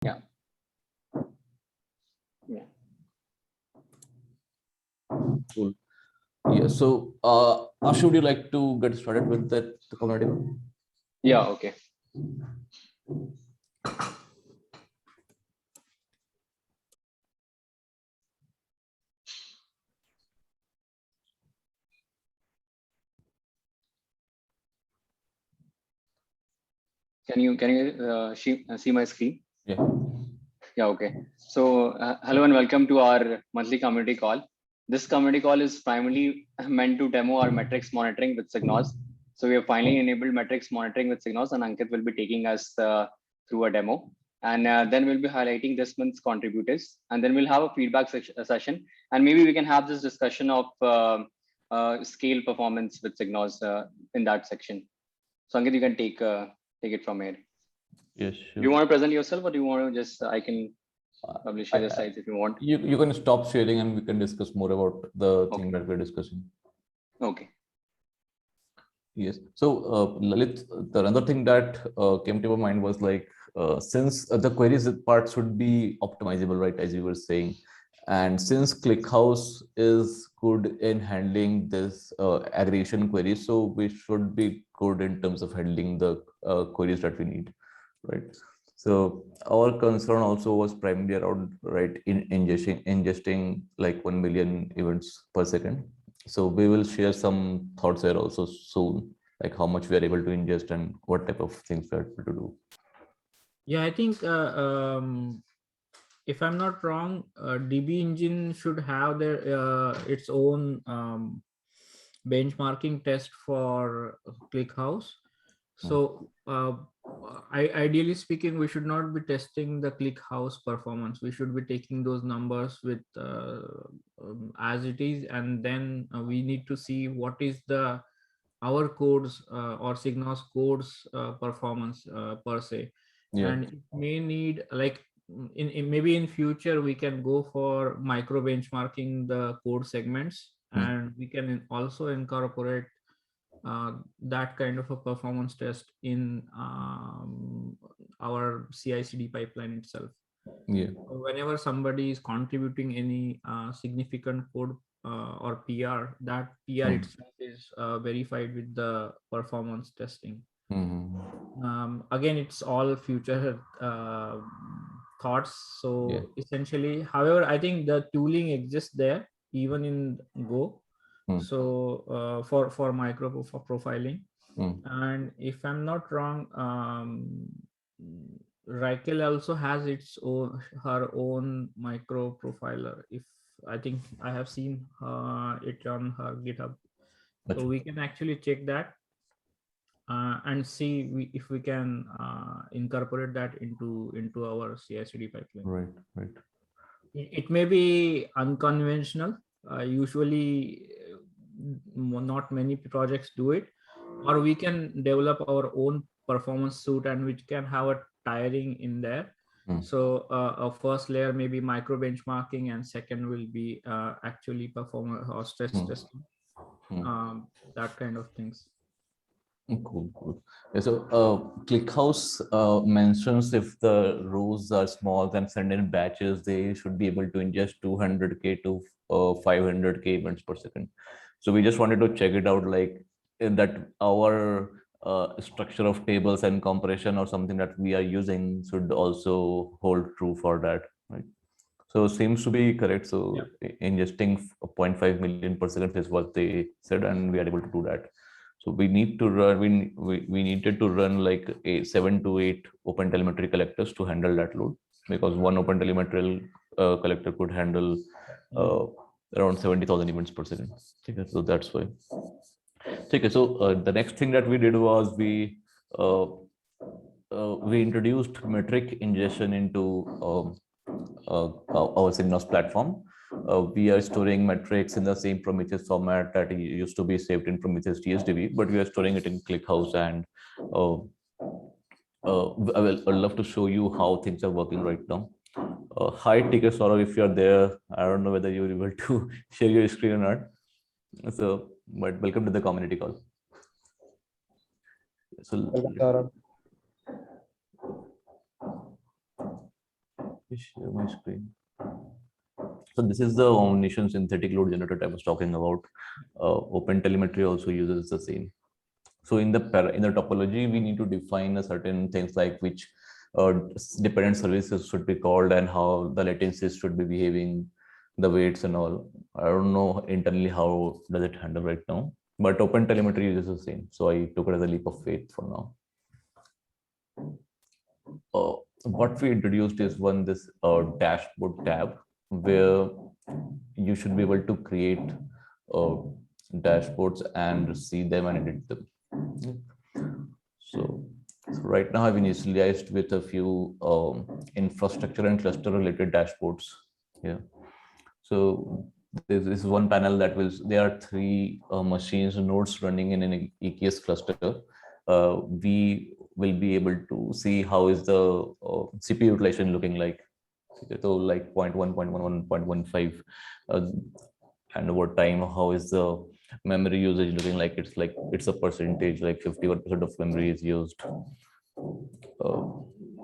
Yeah. Yeah. Cool. Yeah. So, Ash, would you like to get started with the community one? Yeah. Okay. Can you see my screen? Yeah. Yeah. Okay. So hello and welcome to our monthly community call. This community call is primarily meant to demo our metrics monitoring with SigNoz. So we have finally enabled metrics monitoring with SigNoz, and Ankit will be taking us through a demo. And then we'll be highlighting this month's contributors, and then we'll have a feedback session, and maybe we can have this discussion of scale performance with SigNoz in that section. So Ankit, you can take it from here. Yes. Do you want to present yourself, or do you want to just I can probably share the slides if you want? You can stop sharing and we can discuss more about the thing that we're discussing. Okay. Yes. So, Lalit, the another thing that came to my mind was like, since the queries part should be optimizable, right, as you were saying, and since ClickHouse is good in handling this aggregation queries, so we should be good in terms of handling the queries that we need, right? So our concern also was primarily around, right, in ingesting like 1 million events per second. So we will share some thoughts here also soon, like how much we are able to ingest and what type of things we are able to do. Yeah, I think if I'm not wrong, DB engine should have their its own benchmarking test for ClickHouse. So ideally speaking, we should not be testing the ClickHouse performance. We should be taking those numbers with as it is, and then we need to see what is the our codes or SigNoz codes performance per se. Yeah. And it may need like in maybe in future we can go for micro benchmarking the code segments, and we can also incorporate that kind of a performance test in our CI/CD pipeline itself. Yeah. Whenever somebody is contributing any significant code or PR, that PR itself is verified with the performance testing. Again, it's all future thoughts. So essentially, however, I think the tooling exists there even in Go. So for micro profiling, and if I'm not wrong, Raquel also has her own micro profiler. If I think I have seen it on her GitHub, so we can actually check that and see if we can incorporate that into our CI/CD pipeline. Right. It may be unconventional. Usually, not many projects do it, or we can develop our own performance suite and which can have a tiering in there. So a first layer may be micro benchmarking, and second will be actually performance or stress testing, that kind of things. Cool. Yeah, so ClickHouse mentions if the rows are small and send in batches, they should be able to ingest 200K to 500K events per second. So we just wanted to check it out, like that our structure of tables and compression or something that we are using should also hold true for that, right? So seems to be correct. So ingesting 0.5 million per second is what they said, and we are able to do that. So we need to run, we needed to run like 7 to 8 OpenTelemetry collectors to handle that load, because one OpenTelemetry collector could handle around 70,000 events per second. Okay, so that's why. Okay, so the next thing that we did was we introduced metric ingestion into our SigNoz platform. We are storing metrics in the same Prometheus format that used to be saved in Prometheus TSDB, but we are storing it in ClickHouse, and I'd love to show you how things are working right now. Hi, TK Saurav, if you're there. I don't know whether you're able to share your screen or not. So, but welcome to the community call. So, me share my screen. So this is the omniscient synthetic load generator I was talking about. OpenTelemetry also uses the same. So in the topology, we need to define a certain things like which dependent services should be called and how the latencies should be behaving, the weights and all. I don't know internally how does it handle right now, but OpenTelemetry uses the same. So I took it as a leap of faith for now. What we introduced is this dashboard tab where you should be able to create dashboards and see them and edit them. So right now I've initialized with a few infrastructure and cluster related dashboards here. So this is one panel that there are 3 machines nodes running in an EKS cluster. We will be able to see how is the CPU utilization looking like. So like 0.1, 0.11, 0.15, and over time, how is the memory usage looking like? It's a percentage, like 51% of memory is used.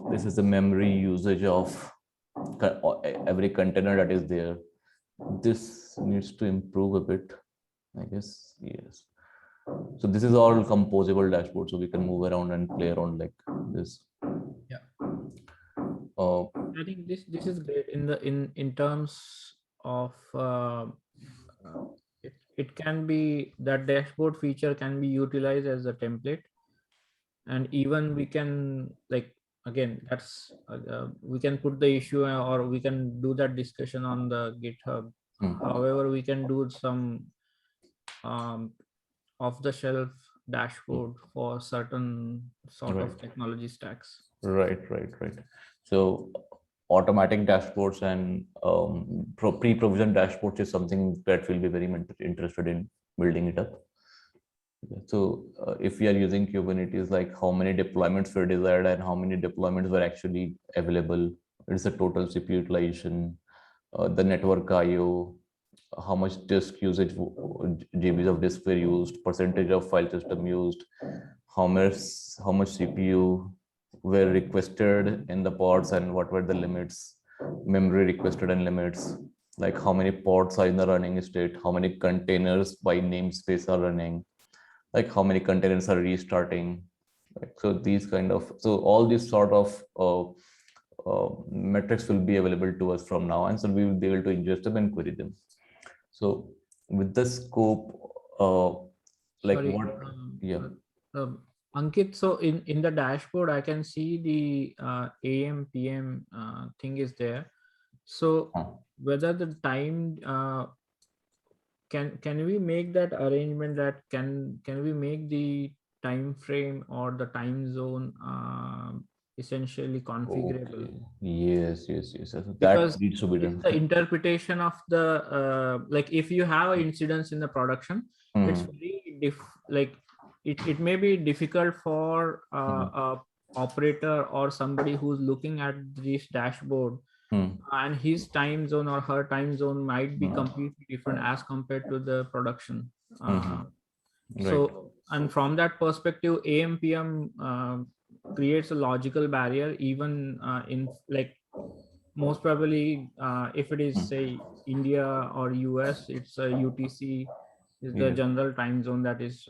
This is the memory usage of every container that is there. This needs to improve a bit, I guess. Yes. So this is all composable dashboard, so we can move around and play around like this. Yeah. I think this is great in terms of it can be, that dashboard feature can be utilized as a template, and even we can, like, again, that's we can put the issue or we can do that discussion on the GitHub. However, we can do some off-the-shelf dashboard for certain sort of technology stacks. Right. So automatic dashboards and pre-provisioned dashboards is something that we'll be very interested in building it up. So if we are using Kubernetes, like how many deployments were desired and how many deployments were actually available, it's the total CPU utilization, the network IO, how much disk usage, GBs of disk were used, percentage of file system used, how much CPU were requested in the pods and what were the limits, memory requested and limits, like how many pods are in the running state, how many containers by namespace are running, like how many containers are restarting. So these all these sort of metrics will be available to us from now, and so we will be able to ingest them and query them. So with the scope, Ankit, so in the dashboard, I can see the AM, PM thing is there. So whether the time, can we make that arrangement that can we make the time frame or the time zone essentially configurable? Okay. Yes. Because that needs to be done. The interpretation of the like if you have an incidence in the production, it's very it may be difficult for a operator or somebody who's looking at this dashboard, and his time zone or her time zone might be completely different as compared to the production. So, and from that perspective, AM PM creates a logical barrier, even in like most probably if it is say India or US, it's a UTC is the general time zone that is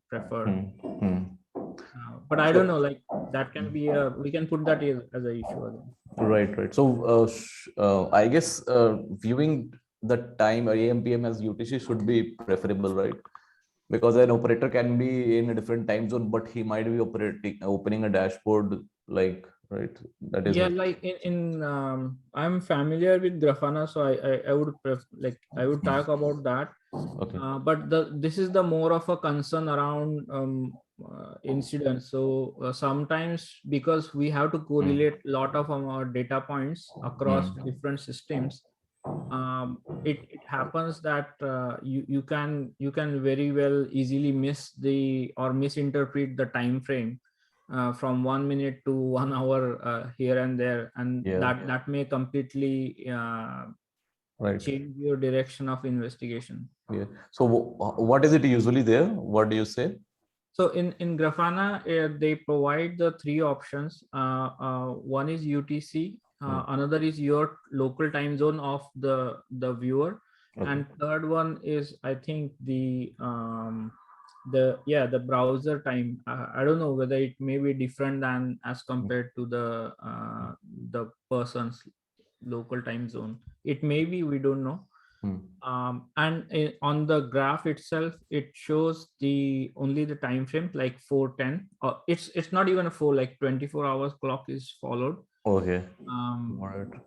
preferred. But I don't know, like that can be we can put that as an issue again. Right. So I guess viewing the time AM PM as UTC should be preferable, right? Because an operator can be in a different time zone, but he might be opening a dashboard, like, right? That is like in I'm familiar with Grafana, so I would I would talk about that. Okay. But this is the more of a concern around incidents. So sometimes because we have to correlate a lot of our data points across different systems, it happens that you can very well easily miss or misinterpret the time frame from 1 minute to 1 hour here and there, and that may completely change your direction of investigation. So what is it usually there? What do you say? So in Grafana, they provide the 3 options. One is UTC, Another is your local time zone of the viewer. Okay. And third one is, I think, the browser time. I don't know whether it may be different than as compared to the person's local time zone. It may be, we don't know. On the graph itself, it shows only the time frame, like 4:10. It's not even a 4, like 24 hours clock is followed. Okay.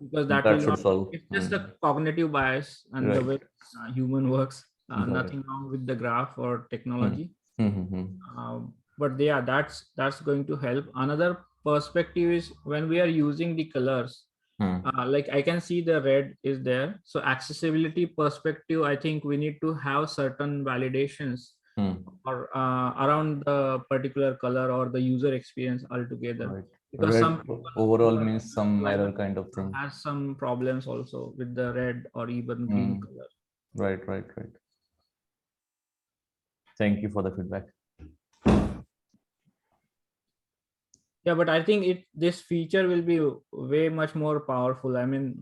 Because that will not, it's just a cognitive bias and the way human works. Nothing wrong with the graph or technology. But yeah, that's going to help. Another perspective is when we are using the colors. Like I can see the red is there. So accessibility perspective, I think we need to have certain validations or around the particular color or the user experience altogether. Right. Because red some overall means some error kind of thing. Has some problems also with the red or even green color. Right. Thank you for the feedback. Yeah, but I think this feature will be way much more powerful. I mean,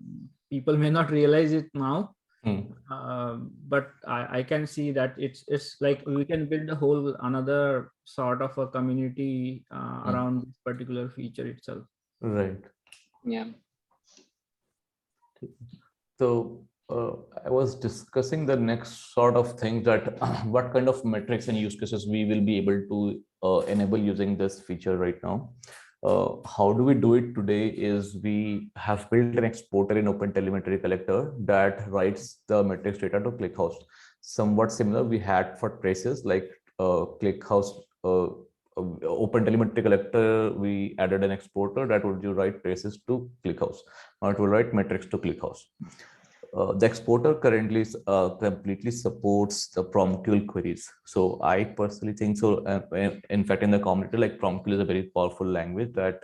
people may not realize it now, but I can see that it's like we can build a whole another sort of a community around this particular feature itself. Right. Yeah. So I was discussing the next sort of thing, that what kind of metrics and use cases we will be able to enable using this feature right now. How do we do it today is we have built an exporter in OpenTelemetry collector that writes the metrics data to ClickHouse. Somewhat similar we had for traces, like ClickHouse OpenTelemetry collector, we added an exporter that would write traces to ClickHouse, or it will write metrics to ClickHouse. The exporter currently completely supports the PromQL queries. So I personally think so. In fact, in the community, like PromQL is a very powerful language that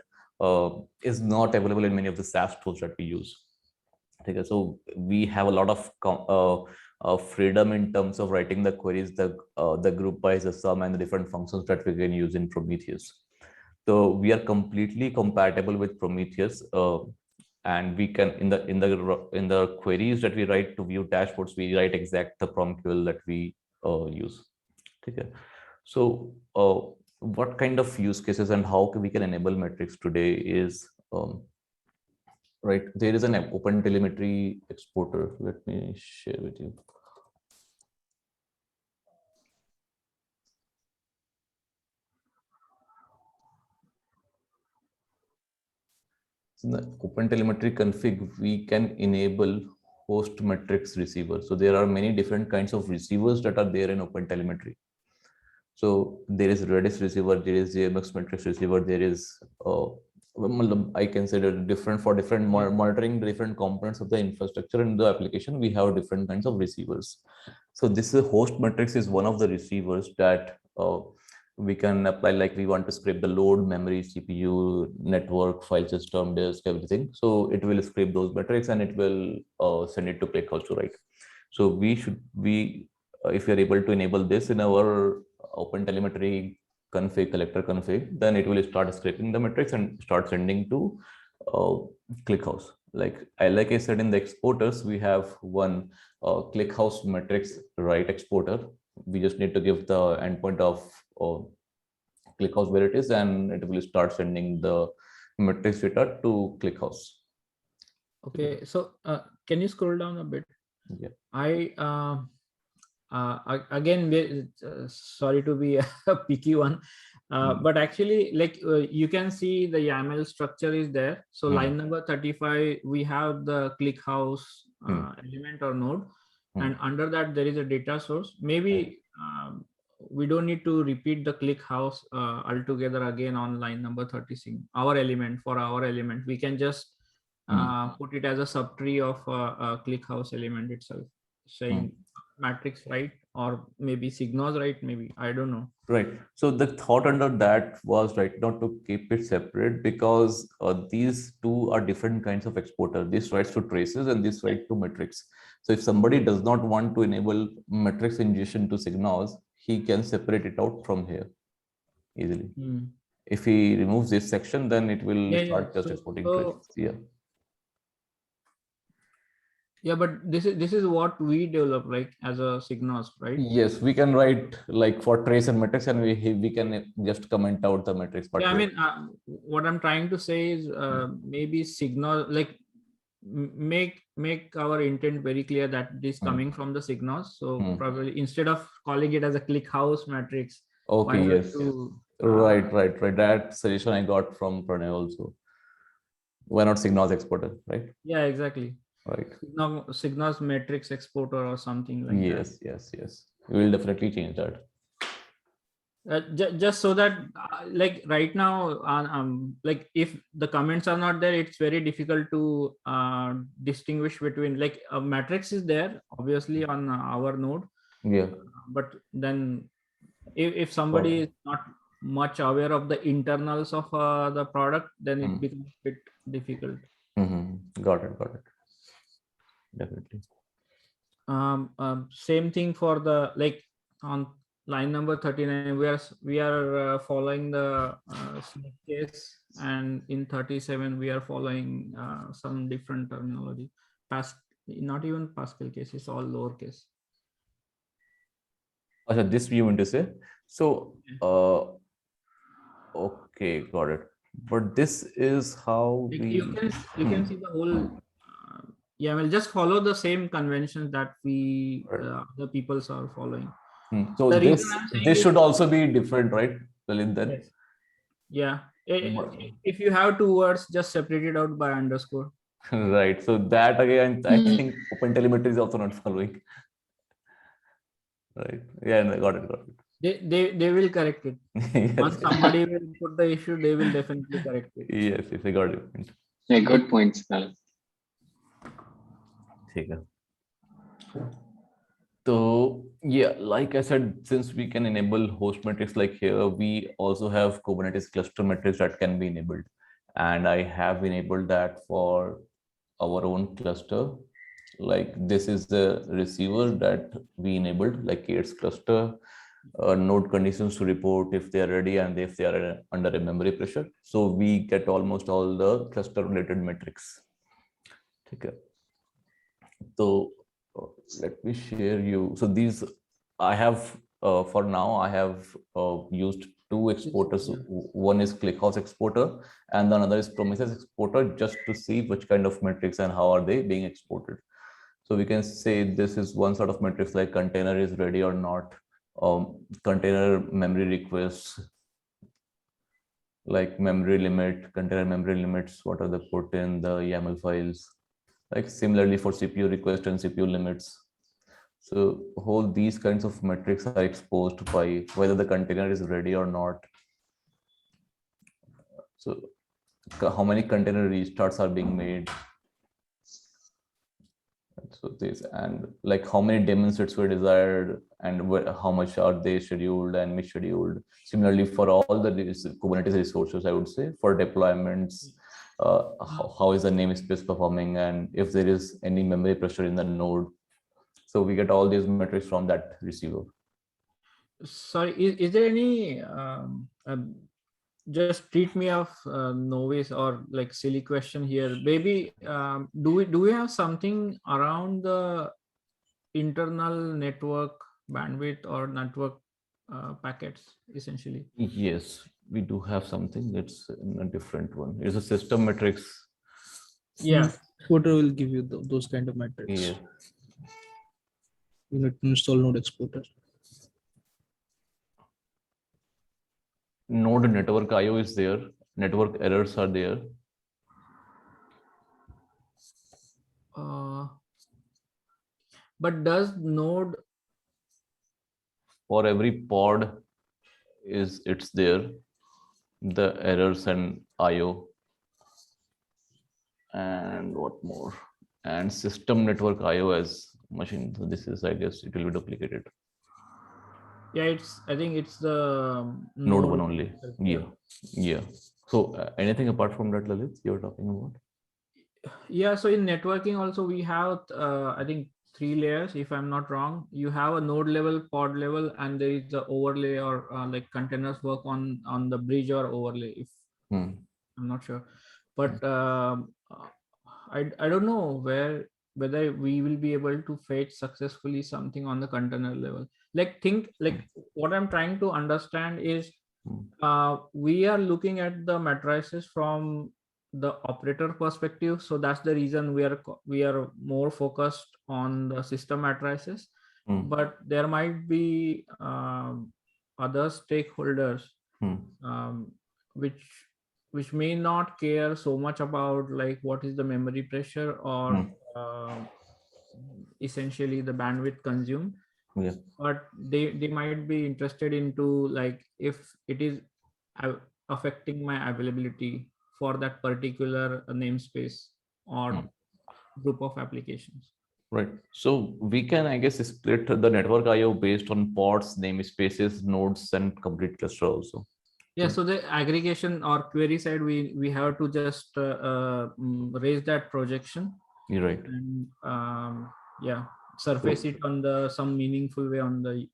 is not available in many of the SaaS tools that we use. Okay, so we have a lot of freedom in terms of writing the queries, the group by the sum, and the different functions that we can use in Prometheus. So we are completely compatible with Prometheus. And we can in the queries that we write to view dashboards, we write exact the PromQL that we use. Okay. So what kind of use cases and how we can enable metrics today is right. There is an OpenTelemetry exporter. Let me share with you. In the OpenTelemetry config, we can enable host metrics receiver. So there are many different kinds of receivers that are there in OpenTelemetry. So there is Redis receiver, there is JMX metrics receiver, there is I consider different for different monitoring different components of the infrastructure in the application. We have different kinds of receivers. So this is host metrics is one of the receivers that we can apply, like we want to scrape the load, memory, CPU, network, file system, disk, everything. So it will scrape those metrics and it will send it to ClickHouse to write. So if we are able to enable this in our OpenTelemetry config, collector config, then it will start scraping the metrics and start sending to ClickHouse. Like I said, in the exporters, we have one ClickHouse metrics write exporter. We just need to give the endpoint of ClickHouse where it is, and it will start sending the metrics data to ClickHouse. Okay, so can you scroll down a bit? Yeah. Again, sorry to be a picky one, but actually, like you can see the YAML structure is there. So line number 35, we have the ClickHouse element or node, and under that there is a data source. Maybe we don't need to repeat the ClickHouse altogether again on line number 36. Our element, we can just put it as a subtree of a ClickHouse element itself, saying matrix right, or maybe SigNoz right, maybe, I don't know. Right. So the thought under that was right not to keep it separate, because these two are different kinds of exporter. This writes to traces and this writes to metrics. So if somebody does not want to enable metrics ingestion to SigNoz, he can separate it out from here easily. If he removes this section, then it will start just exporting traces. Yeah. Yeah, but this is what we develop, like as a SigNoz, right? Yes, we can write like for trace and metrics, and we can just comment out the metrics part. Yeah, I here. mean, what I'm trying to say is maybe SigNoz, like make our intent very clear that it is coming from the SigNoz. So probably instead of calling it as a ClickHouse matrix, why Okay, not yes. to, Right. That suggestion I got from Pranay also. Why not SigNoz exporter, right? yeah, exactly. Right. SigNoz matrix exporter or something like that. Yes. We will definitely change that. Just so that like right now like if the comments are not there, it's very difficult to distinguish between, like a matrix is there obviously on our node, Yeah. but then if somebody is not much aware of the internals of the product, then it becomes a bit difficult. Got it. Definitely. Same thing for the, like on line number 39, we are following the snake case, and in 37 we are following some different terminology. Not even Pascal case, it's all lowercase. Okay, this you want to say. So okay, got it. But this is how Like we you can see the whole yeah, well, just follow the same conventions that we the peoples are following. So The reason I'm saying this is, should also be different, right, Lalit, then? yes. Yeah, if you have two words, just separate it out by underscore. Right. So that again, I think OpenTelemetry is also not following. Right. Yeah, got it. They will correct it. Yes. Once somebody will put the issue, they will definitely correct it. Yes, I got it. Yeah, good points, Nal. So yeah, like I said, since we can enable host metrics like here, we also have Kubernetes cluster metrics that can be enabled. And I have enabled that for our own cluster. Like this is the receiver that we enabled, like its cluster, node conditions to report if they are ready and if they are under a memory pressure. So we get almost all the cluster related metrics. Okay. So let me share you. So these I have for now I have used two exporters. One is ClickHouse exporter and another is Prometheus exporter, just to see which kind of metrics and how are they being exported. So we can say this is one sort of metrics like container is ready or not, container memory requests, like memory limit, container memory limits, what are they put in the YAML files, like similarly for CPU request and CPU limits. So whole these kinds of metrics are exposed by whether the container is ready or not. So how many container restarts are being made. So this, and like how many daemon sets were desired and how much are they scheduled and misscheduled. Similarly for all the Kubernetes resources, I would say for deployments, how is the namespace performing and if there is any memory pressure in the node. So we get all these metrics from that receiver. Sorry, is there any just treat me of novice or like silly question here? Maybe do we have something around the internal network bandwidth or network packets essentially? Yes, we do have something that's in a different one. It's a system metrics. Yeah, exporter will give you those kind of metrics. Yeah. You need to install node exporter. Node network IO is there. Network errors are there. but does node for every pod it's there, the errors and IO, and what more, and system network IO as machine. So this is, I guess, it will be duplicated. Yeah, I think it's the node one only. Yeah. So anything apart from that, Lalit, you're talking about? Yeah, so in networking also we have I think 3 layers, if I'm not wrong. You have a node level, pod level, and there is the overlay or like containers work on the bridge or overlay, if I'm not sure. But I don't know where whether we will be able to fetch successfully something on the container level. Like think like what I'm trying to understand is we are looking at the matrices from the operator perspective. So that's the reason we are more focused on the system matrices. But there might be other stakeholders which may not care so much about like what is the memory pressure or essentially the bandwidth consumed. But they might be interested into like if it is affecting my availability for that particular namespace or group of applications. Right. So we can, I guess, split the network IO based on pods, namespaces, nodes, and complete cluster also. Yeah. So the aggregation or query side, we have to just raise that projection. You're right. And yeah, surface it on the some meaningful way on the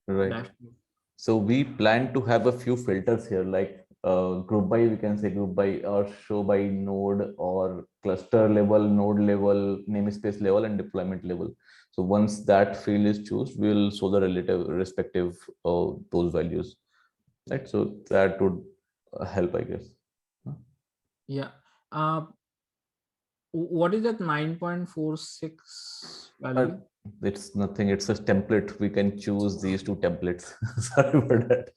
right dashboard. So we plan to have a few filters here, like group by, we can say group by or show by node or cluster level, node level, namespace level, and deployment level. So once that field is chosen, we'll show the respective those values, right? So that would help, I guess. Yeah. What is that 9.46 value? It's nothing. It's a template. We can choose these two templates. Sorry for that.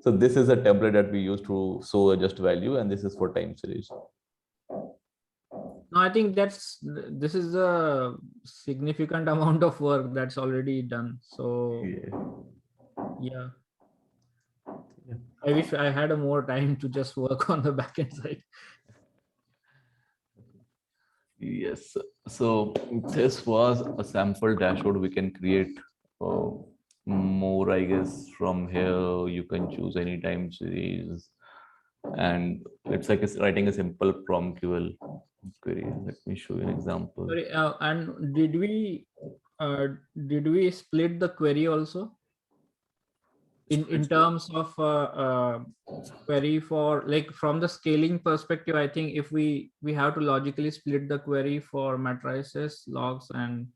So this is a template that we use to show just value, and this is for time series. No, I think this is a significant amount of work that's already done. So yeah. I wish I had more time to just work on the backend side. Yes. So this was a sample dashboard. We can create more, I guess. From here, you can choose any time series, and it's like it's writing a simple PromQL query. Let me show you an example. Sorry, and did we split the query also? In terms of query for like from the scaling perspective, I think if we have to logically split the query for matrices, logs, and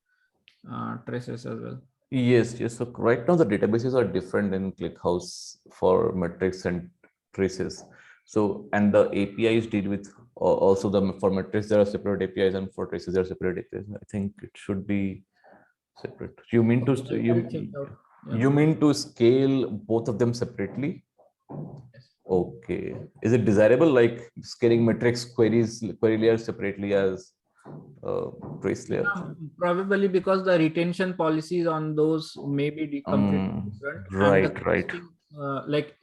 traces as well. Yes. So right now the databases are different in ClickHouse for metrics and traces. So and the APIs deal with also for metrics there are separate APIs, and for traces there are separate APIs. I think it should be separate. You mean to you mean to scale both of them separately? Yes. Okay. Is it desirable, like scaling metrics query layers separately as trace layer? Probably because the retention policies on those may be completely different. Right. Like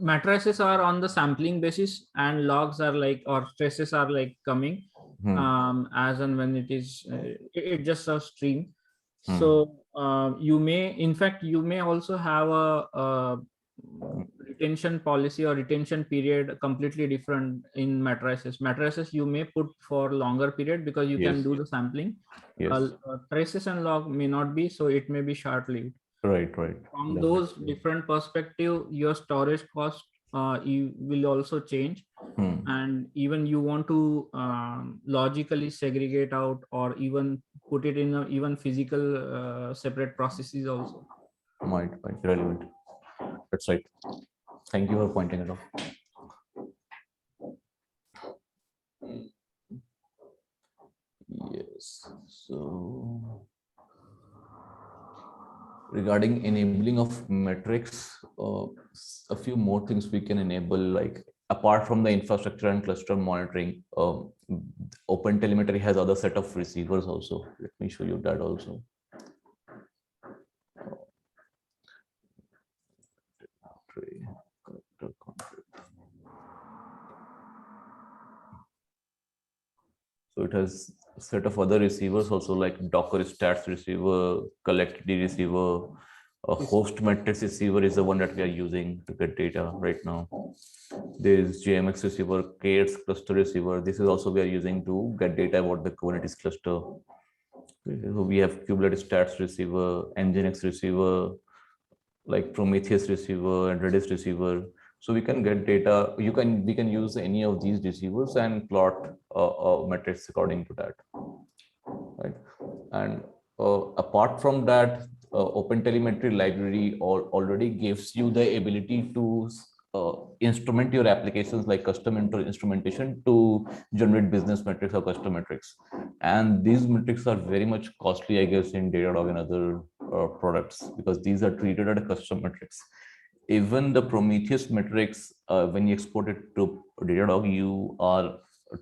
matrices are on the sampling basis, and logs are like, or traces are like coming as and when it is it just a stream. So you may, in fact, you may also have a retention policy or retention period completely different in matrices. Matrices you may put for longer period because you can do the sampling. Traces and log may not be, so it may be short-lived. Right. From those different perspective, your storage cost you will also change, and even you want to logically segregate out or even put it in even physical separate processes also. Might relevant. That's right. Thank you for pointing it out. Yes. So regarding enabling of metrics, a few more things we can enable, like apart from the infrastructure and cluster monitoring, OpenTelemetry has other set of receivers also. Let me show you that also. So it has a set of other receivers also, like Docker stats receiver, collectd receiver, a host metrics receiver is the one that we are using to get data right now. There is JMX receiver, KX cluster receiver. This is also we are using to get data about the Kubernetes cluster. So we have Kubernetes stats receiver, Nginx receiver, like Prometheus receiver and Redis receiver. So we can get data. We can use any of these receivers and plot metrics according to that, right? And apart from that, OpenTelemetry library already gives you the ability to instrument your applications like custom instrumentation to generate business metrics or custom metrics. And these metrics are very much costly, I guess, in Datadog and other products, because these are treated as custom metrics. Even the Prometheus metrics, when you export it to Datadog,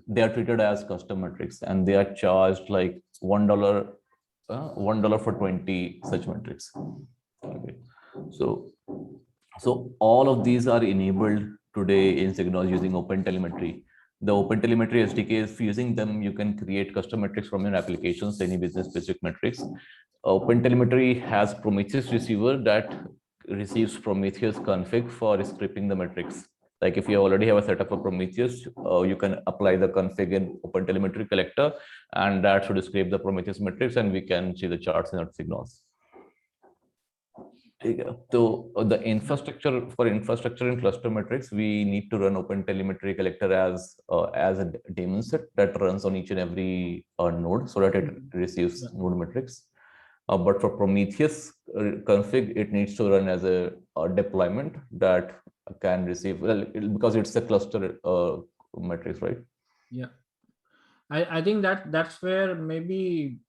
they are treated as custom metrics, and they are charged like $1 for 20 such metrics. Okay, so all of these are enabled today in SigNoz using OpenTelemetry. The OpenTelemetry SDK, if using them, you can create custom metrics from your applications, any business specific metrics. OpenTelemetry has Prometheus receiver that receives Prometheus config for scripting the metrics. Like if you already have a setup for Prometheus, you can apply the config in OpenTelemetry collector, and that should scrape the Prometheus metrics, and we can see the charts in our SigNoz. So the infrastructure and cluster metrics, we need to run OpenTelemetry collector as a daemon set that runs on each and every node, so that it receives node metrics. But for Prometheus config, it needs to run as a deployment that can receive, well, because it's a cluster metrics, right? Yeah, I think that's where maybe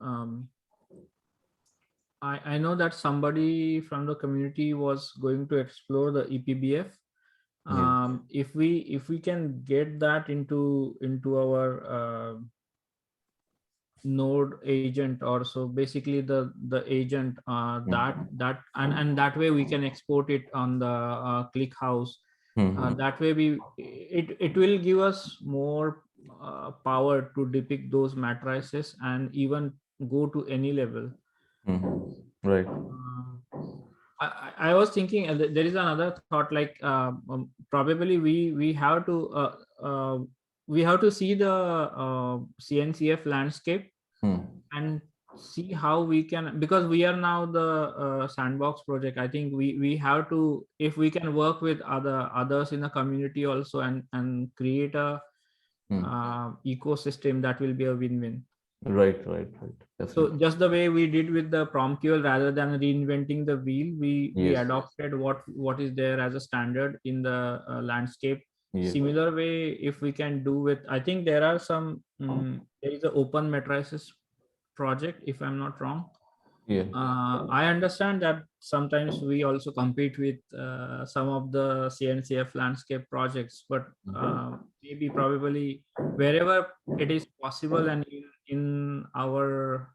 I know that somebody from the community was going to explore the ePBF. If we can get that into our node agent, or so basically the agent that and that way we can export it on the ClickHouse. That way it will give us more power to depict those matrices and even go to any level. Right. I was thinking there is another thought, like probably we have to see the CNCF landscape and see how we can, because we are now the sandbox project. I think we have to, if we can work with others in the community also and create a ecosystem, that will be a win-win. Right. Definitely. So just the way we did with the PromQL, rather than reinventing the wheel, we adopted what is there as a standard in the landscape. Similar way, if we can do with, I think there are some there is an open matrices project, if I'm not wrong. I understand that sometimes we also compete with some of the CNCF landscape projects, but probably wherever it is possible and in our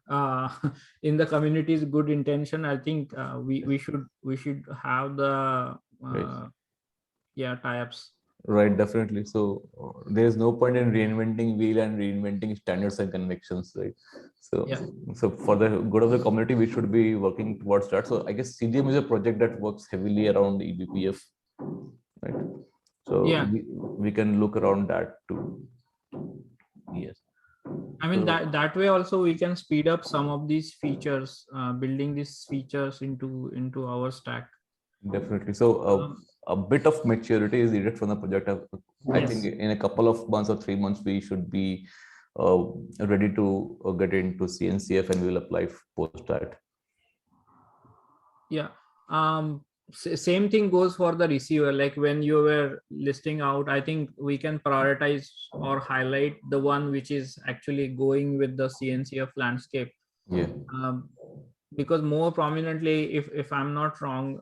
in the community's good intention, I think we should have the tie-ups. Right, definitely. So there is no point in reinventing wheel and reinventing standards and convictions, right? So so for the good of the community, we should be working towards that. So I guess CDM is a project that works heavily around eBPF, right? So we can look around that too. Yes. I mean, that way also we can speed up some of these features, building these features into our stack. Definitely. So a bit of maturity is needed from the project. I think in a couple of months or 3 months, we should be ready to get into CNCF, and we'll apply post that. Yeah. Same thing goes for the receiver. Like when you were listing out, I think we can prioritize or highlight the one which is actually going with the CNCF landscape. Because more prominently, if I'm not wrong,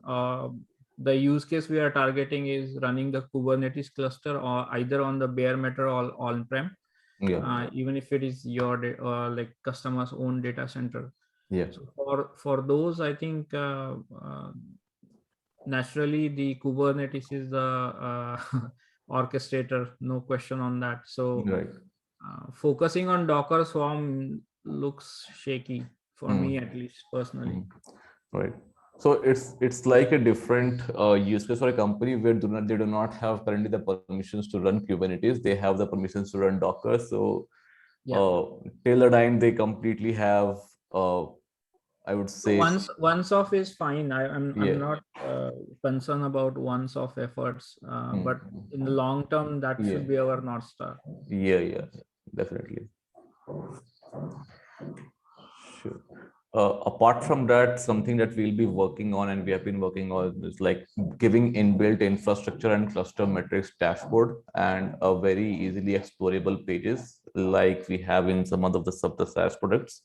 the use case we are targeting is running the Kubernetes cluster, or either on the bare metal or on-prem, even if it is your like customer's own data center. So for those, I think naturally the Kubernetes is the orchestrator, no question on that. So focusing on Docker Swarm looks shaky for me, at least personally. Right. So it's like a different use case for a company where they do not have currently the permissions to run Kubernetes. They have the permissions to run Docker. So till the time they completely have, I would say, once off is fine. I'm not concerned about once off efforts, but in the long term, that should be our North Star. Yeah, definitely. Sure. Apart from that, something that we'll be working on and we have been working on is like giving inbuilt infrastructure and cluster metrics dashboard and a very easily explorable pages like we have in some of the SaaS products,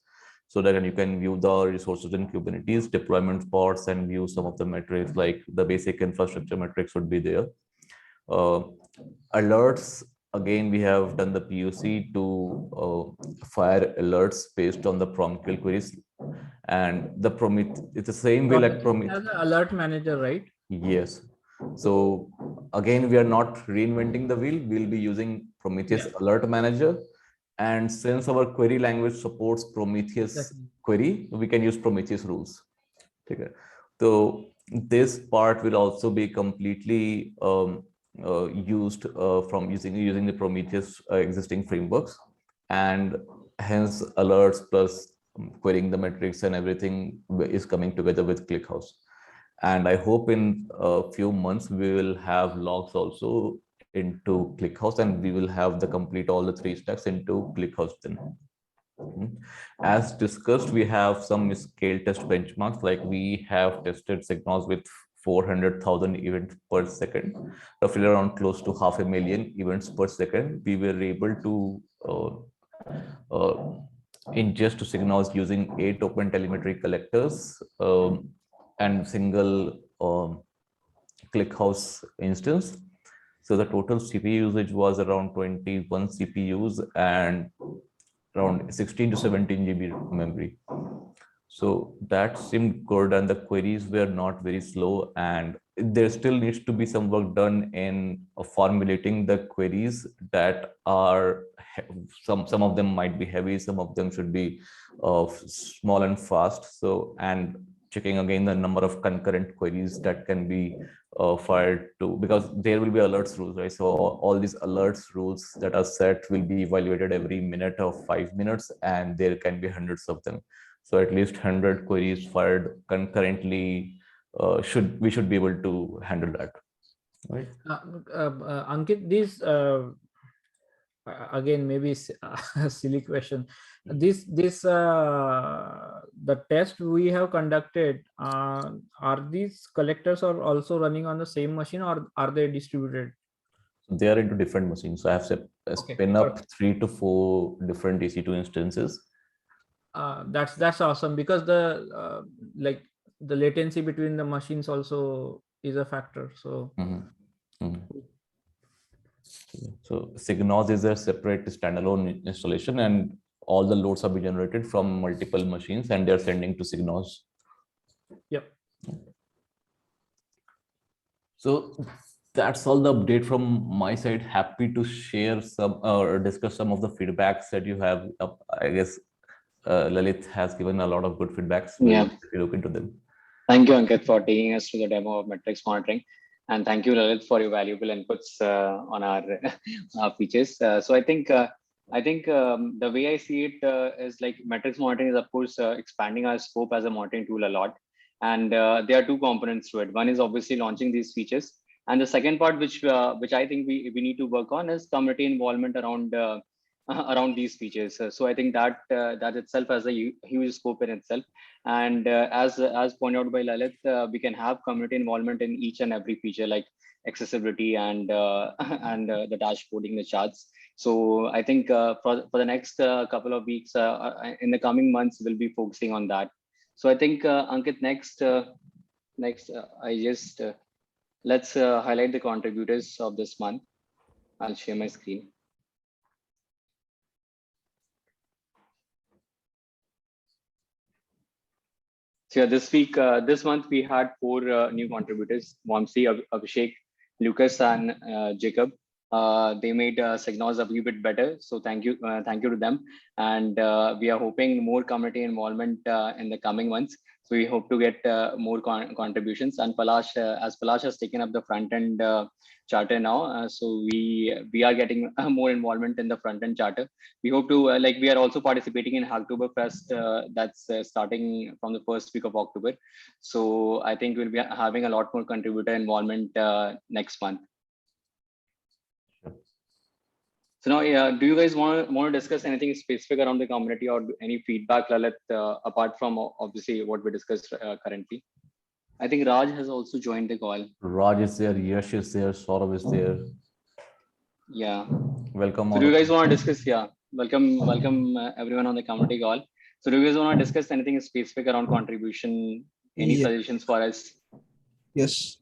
so that you can view the resources in Kubernetes, deployment pods, and view some of the metrics like the basic infrastructure metrics would be there. Alerts, again, we have done the POC to fire alerts based on the prompt kill queries, and the it's the same way like Prometheus has an alert manager, right? Yes. So again, we are not reinventing the wheel. We'll be using Prometheus Alert Manager, and since our query language supports Prometheus query, we can use Prometheus rules. Okay. So this part will also be completely used from using the Prometheus existing frameworks, and hence alerts plus querying the metrics and everything is coming together with ClickHouse. And I hope in a few months we will have logs also into ClickHouse, and we will have the complete all the 3 stacks into ClickHouse then. As discussed, we have some scale test benchmarks, like we have tested SigNoz with 400,000 events per second, roughly around close to 500,000 events per second. We were able to ingest to SigNoz using 8 OpenTelemetry collectors and single ClickHouse instance. So the total CPU usage was around 21 CPUs and around 16 to 17 GB memory. So that seemed good, and the queries were not very slow, and there still needs to be some work done in formulating the queries that are some of them might be heavy, some of them should be small and fast. So, and checking again the number of concurrent queries that can be fired to, because there will be alerts rules, right? So all these alerts rules that are set will be evaluated every minute or 5 minutes, and there can be hundreds of them. So at least 100 queries fired concurrently we should be able to handle that, right? Ankit, these again maybe a silly question. The test we have conducted, are these collectors are also running on the same machine, or are they distributed? They are into different machines. So I have spin up 3 to 4 different EC2 instances. That's awesome, because the like the latency between the machines also is a factor. So so SigNoz is a separate standalone installation, and all the loads are being generated from multiple machines, and they're sending to SigNoz. Yep. So that's all the update from my side. Happy to share some or discuss some of the feedbacks that you have. I guess Lalit has given a lot of good feedbacks. We'll look into them. Thank you, Ankit, for taking us to the demo of metrics monitoring. And thank you, Lalit, for your valuable inputs on our features. So I think the way I see it is like metrics monitoring is, of course, expanding our scope as a monitoring tool a lot. And there are 2 components to it. One is obviously launching these features, and the second part, which I think we need to work on, is community involvement around these features. So I think that itself has a huge scope in itself. And as pointed out by Lalit, we can have community involvement in each and every feature, like accessibility and the dashboarding, the charts. So I think for the next couple of weeks, in the coming months, we'll be focusing on that. So I think Ankit, next I just let's highlight the contributors of this month. I'll share my screen. So yeah, this month we had 4 new contributors: Vamsi, Abhishek, Lucas, and Jacob. They made SigNoz a wee bit better. So thank you to them. And we are hoping more community involvement in the coming months. So we hope to get more contributions. And Palash, as Palash has taken up the front end charter now, so we are getting more involvement in the front end charter. We hope to we are also participating in Hacktoberfest that's starting from the first week of October. So I think we'll be having a lot more contributor involvement next month. So now, yeah, do you guys want to discuss anything specific around the community or any feedback, Lalit, apart from obviously what we discussed currently? I think Raj has also joined the call. Raj is there, Yash is there, Saurabh is there. Yeah. Welcome. So do you guys want to discuss? Yeah. Welcome everyone on the community call. So do you guys want to discuss anything specific around contribution? Any suggestions for us? Yes.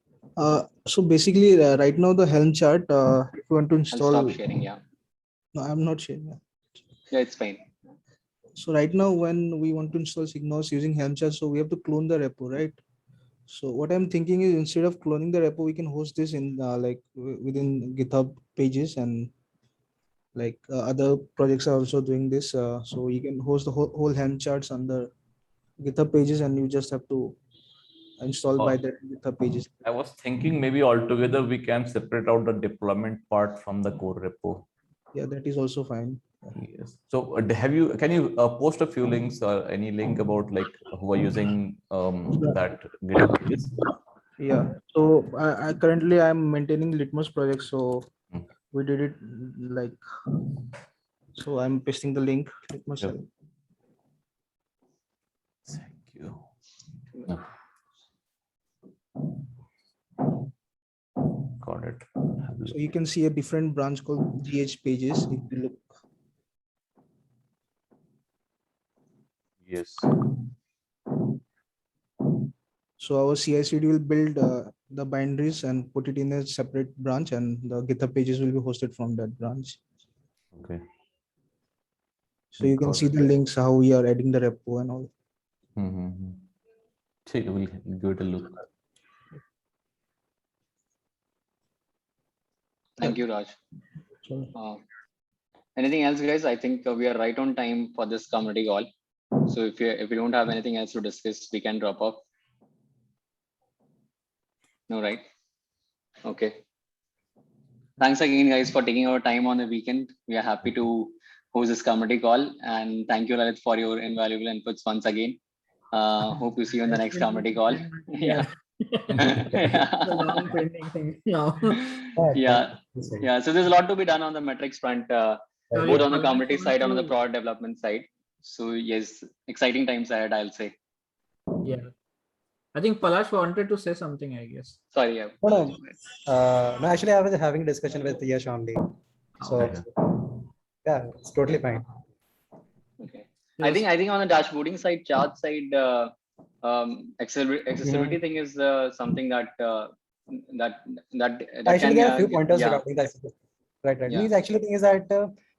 So basically, right now the Helm chart, if you want to install. I'll stop sharing. Yeah. No, I'm not sharing. Yeah, it's fine. So right now, when we want to install SigNoz using Helm chart, so we have to clone the repo, right? So what I'm thinking is, instead of cloning the repo, we can host this in within GitHub pages, and other projects are also doing this. So you can host the whole Helm charts under GitHub pages, and you just have to install by the GitHub pages. I was thinking maybe altogether we can separate out the deployment part from the core repo. Yeah, that is also fine. Yes. So can you post a few links or any link about who are using that GitHub pages? Yeah. So I currently I'm maintaining Litmus project. So we did it so I'm pasting the link. Litmus. Yep. Thank you. Got it. So you can see a different branch called GH pages. If you look. Yes. So our CI/CD will build the binaries and put it in a separate branch, and the GitHub pages will be hosted from that branch. Okay. So you can see the links, how we are adding the repo and all. So we'll give it a look. Thank you, Raj. Anything else, guys? I think we are right on time for this community call. So if you don't have anything else to discuss, we can drop off. No, right? Okay. Thanks again, guys, for taking our time on the weekend. We are happy to host this community call, and thank you, Lalit, for your invaluable inputs once again. Hope to see you in the next community call. Yeah. Yeah. So there's a lot to be done on the metrics front, both on the community side and on the product development side. So yes, exciting times ahead, I'll say. Yeah. I think Palash wanted to say something, I guess. Sorry. Yeah. No, actually, I was having a discussion with Yash only. So yeah, it's totally fine. Okay. I think on the dashboarding side, chart side, accessibility thing is something that actually there are a few pointers regarding that. Right. Yeah. Means actually thing is that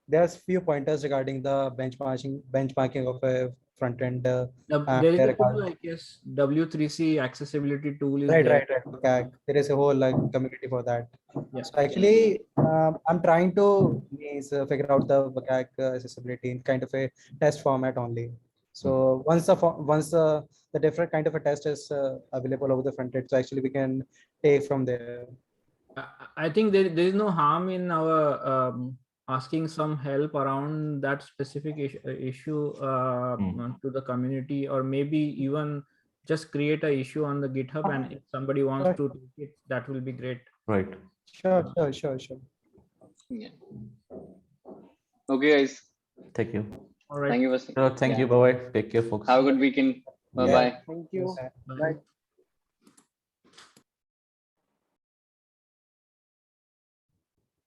there's few pointers regarding the benchmarking of a front end. There is a tool, I guess, W3C accessibility tool is right. there. There is a whole community for that. Yeah. So actually, I'm trying to figure out the accessibility in kind of a test format only. So once the different kind of a test is available over the front end, so actually we can take from there. I think there is no harm in our asking some help around that specific issue to the community, or maybe even just create an issue on the GitHub, and if somebody wants to take it, that will be great. Right. Sure. Yeah. Okay, guys. Thank you. All right. Thank you. Thank you. Bye-bye. Take care, folks. Have a good weekend. Bye-bye. Thank you. Bye.